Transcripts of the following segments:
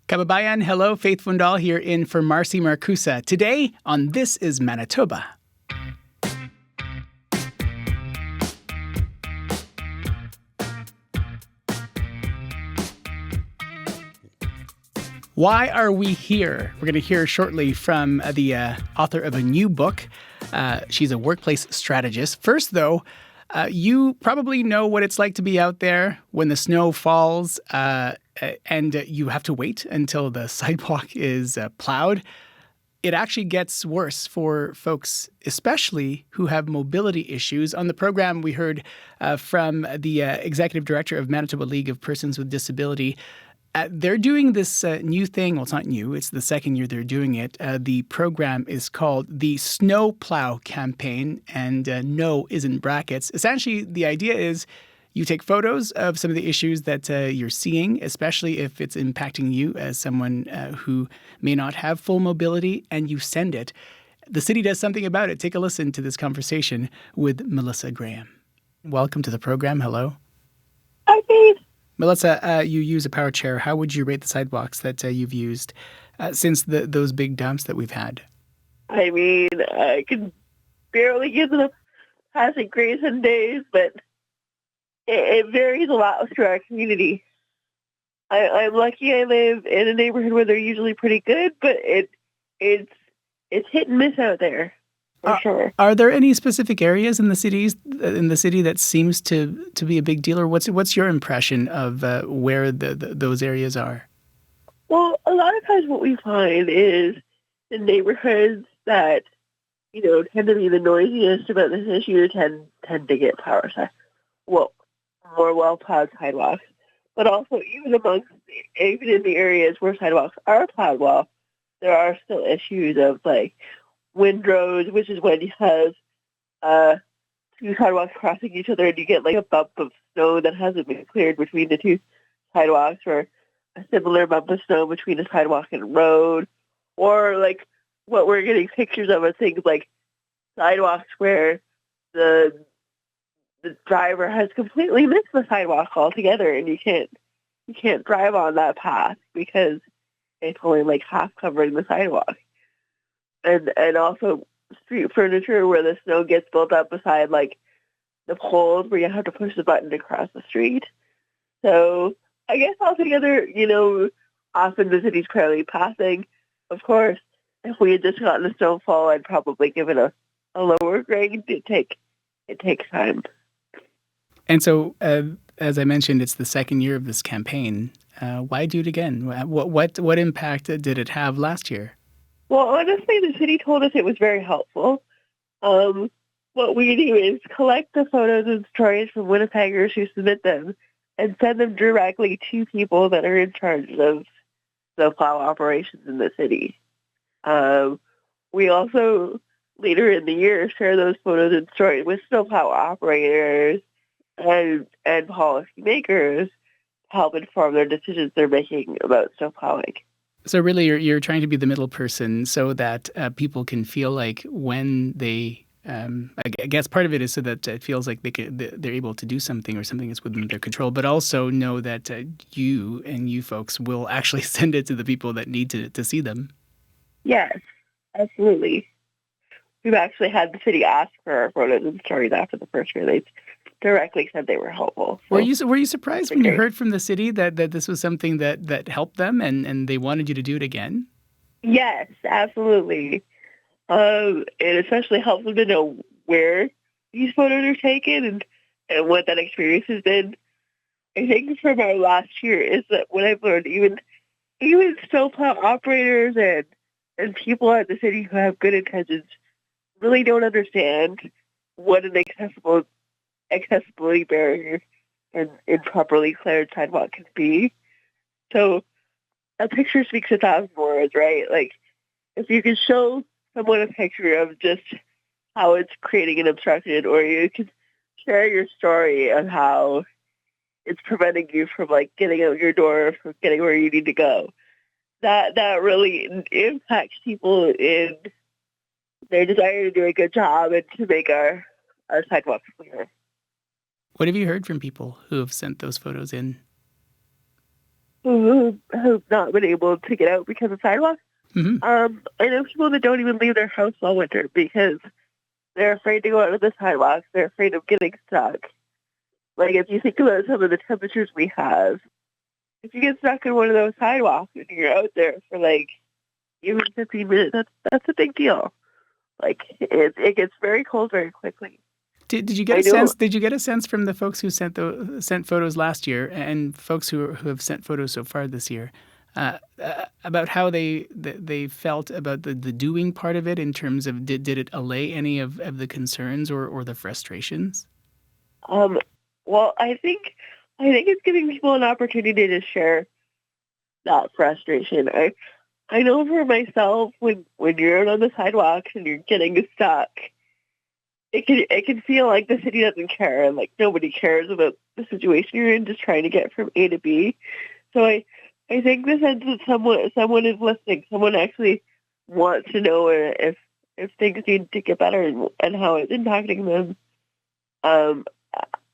Kababayan, hello, Faith Fundal here in for Marcy Marcusa. Today on This is Manitoba. Why are we here? We're going to hear shortly from the author of a new book. She's a workplace strategist. First, though, you probably know what it's like to be out there when the snow falls and you have to wait until the sidewalk is plowed. It actually gets worse for folks, especially who have mobility issues. On the program, we heard from the executive director of Manitoba League of Persons with Disability. They're doing this new thing. Well, it's not new. It's the second year they're doing it. The program is called the Snow Plow Campaign, and no is in brackets. Essentially, the idea is you take photos of some of the issues that you're seeing, especially if it's impacting you as someone who may not have full mobility, and you send it. The city does something about it. Take a listen to this conversation with Melissa Graham. Welcome to the program. Hello. Hi, Faith. Melissa, you use a power chair. How would you rate the sidewalks that you've used since those big dumps that we've had? I mean, I can barely give them passing grades and days, but it varies a lot through our community. I'm lucky I live in a neighborhood where they're usually pretty good, but it's hit and miss out there. For sure. Are there any specific areas in the city that seems to be a big deal, or what's your impression of where those areas are? Well, a lot of times what we find is the neighborhoods that tend to be the noisiest about this issue tend to get more well-plowed sidewalks. But also, even in the areas where sidewalks are plowed well, there are still issues of windrows, which is when you have two sidewalks crossing each other and you get a bump of snow that hasn't been cleared between the two sidewalks, or a similar bump of snow between a sidewalk and a road, or what we're getting pictures of are things like sidewalks where the driver has completely missed the sidewalk altogether, and you can't drive on that path because it's only half covering the sidewalk. And also street furniture where the snow gets built up beside the poles where you have to push the button to cross the street. So I guess altogether, often the city's fairly passing. Of course, if we had just gotten a snowfall, I'd probably give it a lower grade. It takes time. And so, as I mentioned, it's the second year of this campaign. Why do it again? What impact did it have last year? Well, honestly, the city told us it was very helpful. What we do is collect the photos and stories from Winnipeggers who submit them and send them directly to people that are in charge of the plow operations in the city. We also, later in the year, share those photos and stories with snowplow operators and policy makers to help inform their decisions they're making about snowplowing. So really, you're trying to be the middle person so that people can feel like when they, I guess part of it is so that it feels like they're able to do something or something that's within their control, but also know that you folks will actually send it to the people that need to see them. Yes, absolutely. We've actually had the city ask for our photos and stories after the first year. They directly said they were helpful. So. Were you surprised when you heard from the city that this was something that helped them and they wanted you to do it again? Yes, absolutely. It especially helps them to know where these photos are taken and what that experience has been. I think from our last year is that what I've learned, even snowplow operators and people at the city who have good intentions really don't understand what an accessibility barrier and improperly cleared sidewalk can be. So a picture speaks 1,000 words, right? If you can show someone a picture of just how it's creating an obstruction, or you can share your story of how it's preventing you from getting out your door, from getting where you need to go, that really impacts people in their desire to do a good job and to make our sidewalks clearer. What have you heard from people who have sent those photos in? who have not been able to get out because of sidewalks. Hmm. I know people that don't even leave their house all winter because they're afraid to go out on the sidewalks. They're afraid of getting stuck. Like, if you think about some of the temperatures we have, if you get stuck in one of those sidewalks and you're out there for like even 15 minutes, that's a big deal. Like, it gets very cold very quickly. Did you get a sense? Did you get a sense from the folks who sent photos last year and folks who have sent photos so far this year about how they felt about the doing part of it in terms of did it allay any of the concerns or the frustrations? Well, I think it's giving people an opportunity to share that frustration. I know for myself, when you're out on the sidewalks and you're getting stuck, it can feel like the city doesn't care and like nobody cares about the situation you're in, just trying to get from A to B. So I think the sense that someone is listening, someone actually wants to know if things need to get better and how it's impacting them.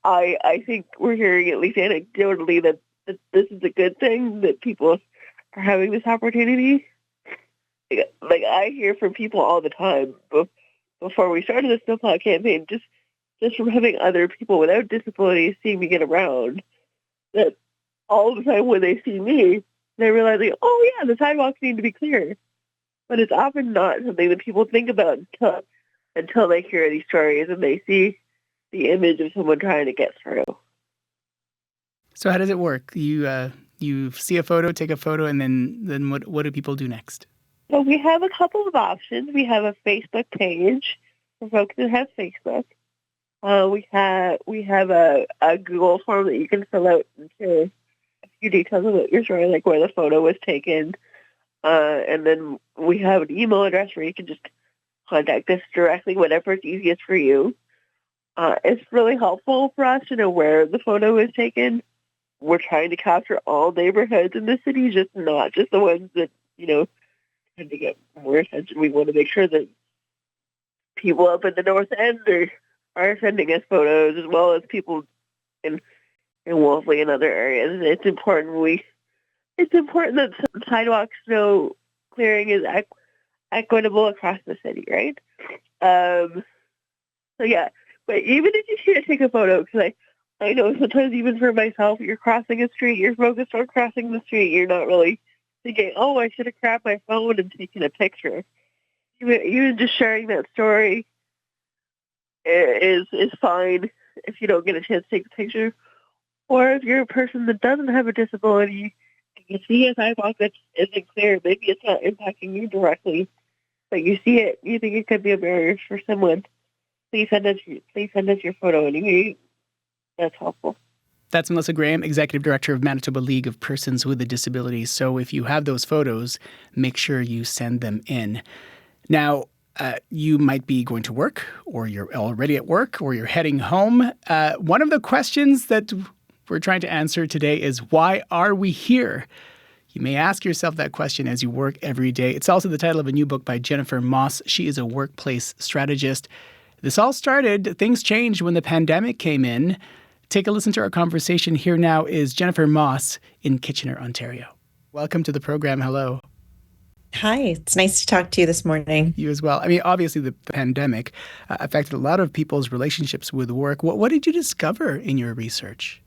I think we're hearing, at least anecdotally, that this is a good thing, that people are having this opportunity. Like, I hear from people all the time before we started the snowplow campaign, just from having other people without disabilities seeing me get around, that all the time when they see me, they're realizing, oh yeah, the sidewalks need to be clear. But it's often not something that people think about until they hear these stories and they see the image of someone trying to get through. So how does it work? You see a photo, take a photo, and then what do people do next? So we have a couple of options. We have a Facebook page for folks that have Facebook. We have a Google form that you can fill out and share a few details about your story, like where the photo was taken. And then we have an email address where you can just contact us directly, whatever is easiest for you. It's really helpful for us to know where the photo was taken. We're trying to capture all neighborhoods in the city, not just the ones that, tend to get more attention. We want to make sure that people up in the North End are sending us photos, as well as people in Wolseley and other areas. It's important that sidewalk snow clearing is equitable across the city, right? So yeah, but even if you can't take a photo, because I know sometimes even for myself, you're crossing a street, you're focused on crossing the street, you're not really thinking, oh, I should have grabbed my phone and taken a picture. Even just sharing that story is fine if you don't get a chance to take a picture. Or if you're a person that doesn't have a disability and you see a sidewalk that isn't clear, maybe it's not impacting you directly, but you see it, you think it could be a barrier for someone, please send us your photo anyway. That's helpful. That's Melissa Graham, Executive Director of Manitoba League of Persons with a Disability. So if you have those photos, make sure you send them in. Now, you might be going to work, or you're already at work, or you're heading home. One of the questions that we're trying to answer today is, why are we here? You may ask yourself that question as you work every day. It's also the title of a new book by Jennifer Moss. She is a workplace strategist. This all started, things changed when the pandemic came in. Take a listen to our conversation. Here now is Jennifer Moss in Kitchener, Ontario. Welcome to the program. Hello. Hi, it's nice to talk to you this morning. You as well. I mean, obviously the pandemic affected a lot of people's relationships with work. What did you discover in your research?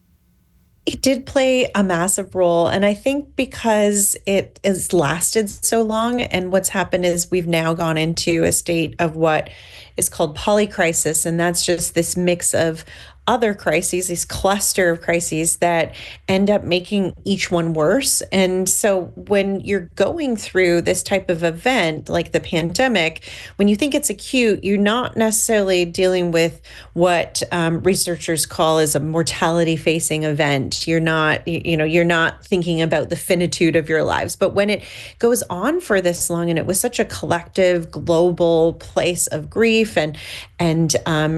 It did play a massive role. And I think because it has lasted so long, and what's happened is we've now gone into a state of what is called polycrisis. And that's just this mix of other crises, this cluster of crises that end up making each one worse. And so when you're going through this type of event, like the pandemic, when you think it's acute, you're not necessarily dealing with what researchers call as a mortality-facing event. You're not thinking about the finitude of your lives. But when it goes on for this long, and it was such a collective, global place of grief, and and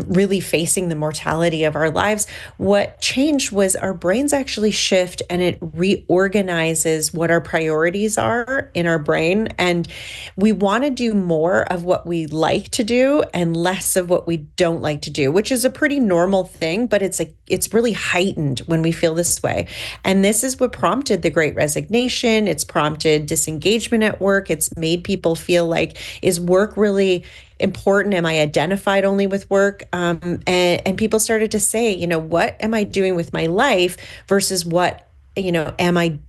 really facing the mortality of our lives, what changed was our brains actually shift and it reorganizes what our priorities are in our brain. And we want to do more of what we like to do and less of what we don't like to do, which is a pretty normal thing, but it's really heightened when we feel this way. And this is what prompted the Great Resignation. It's prompted disengagement at work. It's made people feel like, is work really important? Am I identified only with work? And people started to say, what am I doing with my life versus what, am I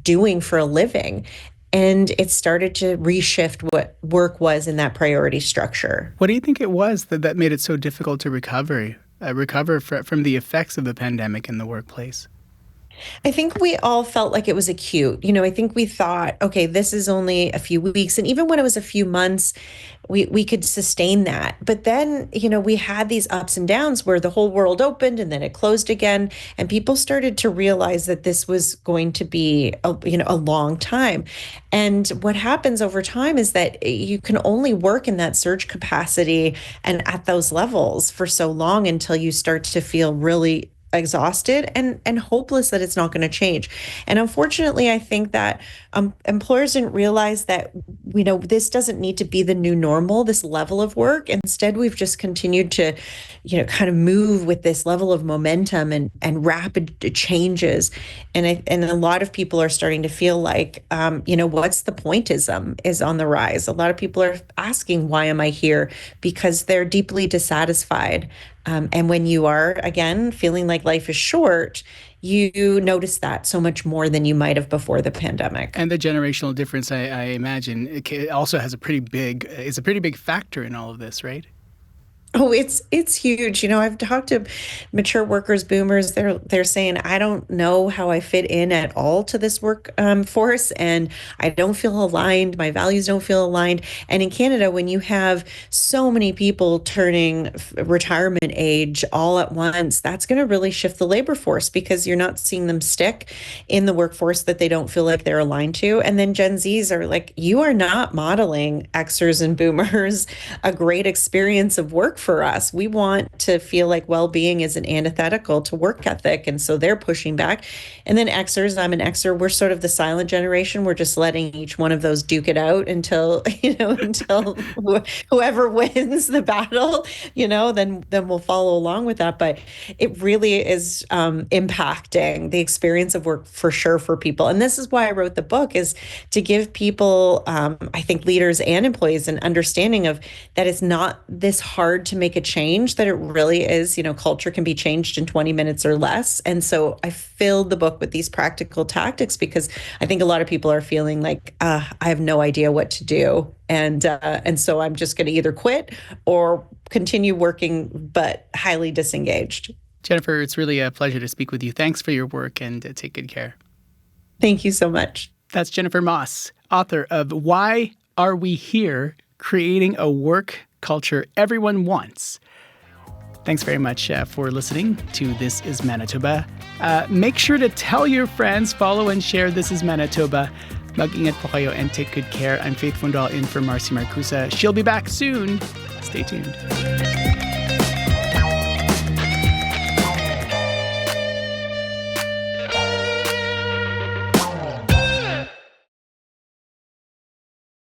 doing for a living? And it started to reshift what work was in that priority structure. What do you think it was that made it so difficult to recover from the effects of the pandemic in the workplace? I think we all felt like it was acute. I think we thought, okay, this is only a few weeks. And even when it was a few months, we could sustain that. But then, we had these ups and downs where the whole world opened and then it closed again. And people started to realize that this was going to be a long time. And what happens over time is that you can only work in that surge capacity and at those levels for so long until you start to feel really exhausted and hopeless that it's not going to change. And unfortunately, I think that employers didn't realize that, this doesn't need to be the new normal, this level of work. Instead, we've just continued to, kind of move with this level of momentum and rapid changes. And a lot of people are starting to feel like, what's the pointism is on the rise. A lot of people are asking, why am I here? Because they're deeply dissatisfied. And when you are, again, feeling like life is short, you notice that so much more than you might have before the pandemic. And the generational difference, I imagine, it also has a pretty big factor in all of this, right? Oh, it's huge. I've talked to mature workers, boomers. They're saying, I don't know how I fit in at all to this work force, and I don't feel aligned. My values don't feel aligned. And in Canada, when you have so many people turning retirement age all at once, that's going to really shift the labor force because you're not seeing them stick in the workforce that they don't feel like they're aligned to. And then Gen Zs are like, you are not modeling Xers and boomers a great experience of work for us. We want to feel like well-being is an antithetical to work ethic. And so they're pushing back. And then Xers, I'm an Xer, we're sort of the silent generation. We're just letting each one of those duke it out until whoever wins the battle, then we'll follow along with that. But it really is impacting the experience of work for sure for people. And this is why I wrote the book, is to give people, I think leaders and employees, an understanding of that it's not this hard to make a change, that it really is, culture can be changed in 20 minutes or less. And so I filled the book with these practical tactics because I think a lot of people are feeling like, I have no idea what to do. And so I'm just going to either quit or continue working, but highly disengaged. Jennifer, it's really a pleasure to speak with you. Thanks for your work and take good care. Thank you so much. That's Jennifer Moss, author of Why Are We Here? Creating a Work Culture Everyone Wants. Thanks very much for listening to This is Manitoba. Make sure to tell your friends, follow and share This is Manitoba. Mag-ingat po kayo and take good care. I'm Faith Fundal in for Marcy Marcusa. She'll be back soon. Stay tuned.